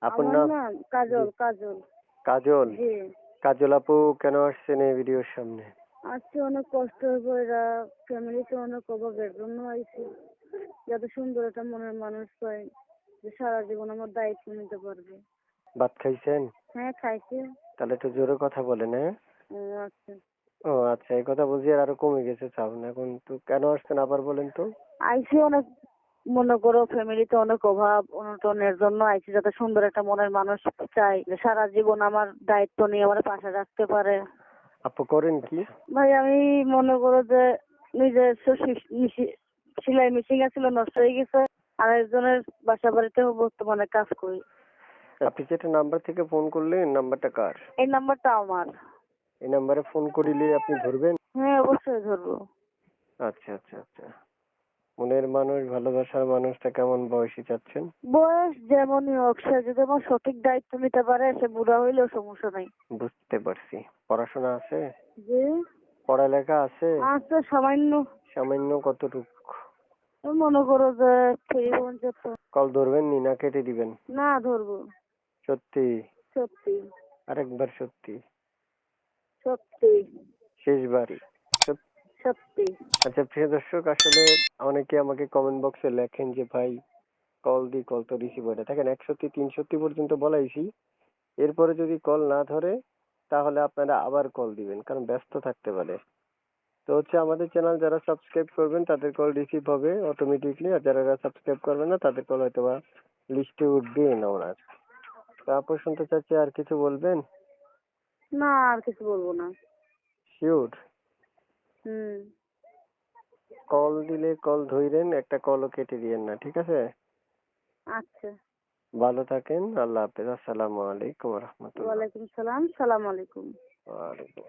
আপুর আমার নাম? নাম কাজল। কাজল। কাজল। জি। কাজল আপু কেন আসছেন এই ভিডিওর সামনে? আজকে অনেক কষ্ট হইব, এরা ফ্যামিলিতে অনেক অভাবের জন্য আইছি, যাতে সুন্দর একটা মনের মানুষ পাই, যে সারা জীবন আমার দায়িত্ব নিতে পারবে। ভাত খাইছেন? হ্যাঁ, খাইছি। তাহলে একটু জোরে কথা বলেন, হ্যাঁ? ও আচ্ছা। ও আচ্ছা, এই কথা বুঝি আর আরো কমে গেছে সাউন্ড। এখন তো কেন আসছেন আবার বলেন তো? আইছি অনেক, মনে করো ফ্যামিলিতে অনেক অভাব অনটনের জন্য আইছি, যাতে সুন্দর একটা মনের মানুষ চাই, যে সারা জীবন আমার দায়িত্ব নিয়ে আমার পাশে রাখতে পারে। আপু করেন কি? ভাই আমি মনে করো যে নিজস্ব সেলাই মেশিন ছিল, নষ্ট হয়ে গেছে, আর একজনের বাসা বাড়িতে বর্তমানে কাজ করি। আপনি যেটা নাম্বার থেকে ফোন করলেন, নাম্বারটা কার? এই নাম্বারটা আমার। এই নাম্বারে ফোন করিলে আপনি ধরবেন? হ্যাঁ, অবশ্যই ধরবো। আচ্ছা আচ্ছা আচ্ছা। মনের মানুষ, ভালোবাসার মানুষটা কেমন বয়সী চাচ্ছেন? বয়স যেমনই হোক, সে যদি আমার সঠিক দায়িত্ব নিতে পারে, সে বুড়া হইলেও সমস্যা নাই। বুঝতে পারছি। পড়াশোনা আছে? যে পড়ালেখা আছে? আছে সামান্য। সামান্য কতটুক? মনে করো যে 3 পর্যন্ত। কল ধরবেন নি না কেটে দিবেন? না, ধরবো। সত্যি? সত্যি। আরেকবার সত্যি? সত্যি। শেষবার? সত্যি। আচ্ছা প্রিয় দর্শক, আসলে অনেকে আমাকে কমেন্ট বক্সে লেখেন যে ভাই কল দিই, কল তো রিসিভ হয় না। দেখেন 1 সত্যি 3 সত্যি পর্যন্ত বলাইছি। এরপরে যদি কল না ধরে তাহলে আপনারা আবার কল দিবেন, কারণ ব্যস্ত থাকতে পারে। তো হচ্ছে আমাদের চ্যানেল যারা সাবস্ক্রাইব করবেন তাদের কল রিসিভ হবে অটোমেটিকলি, আর যারা সাবস্ক্রাইব করবেন না তাদের কল হয়তো বা লিস্টে উঠবে না ওনার। তা আপু শুনতে চাচ্ছি, আর কিছু বলবেন? না, আর কিছু বলবো না। শিওর? হুম। কল দিলে কল ধইরেন, একটা কলও কেটে দিয়েন না, ঠিক আছে? আচ্ছা। ভালো থাকেন। আল্লাহ হাফেজ। আসসালামু আলাইকুম ওয়া রাহমাতুল্লাহ। ওয়ালাইকুম সালাম। সালাম আলাইকুম। ওয়া আলাইকুম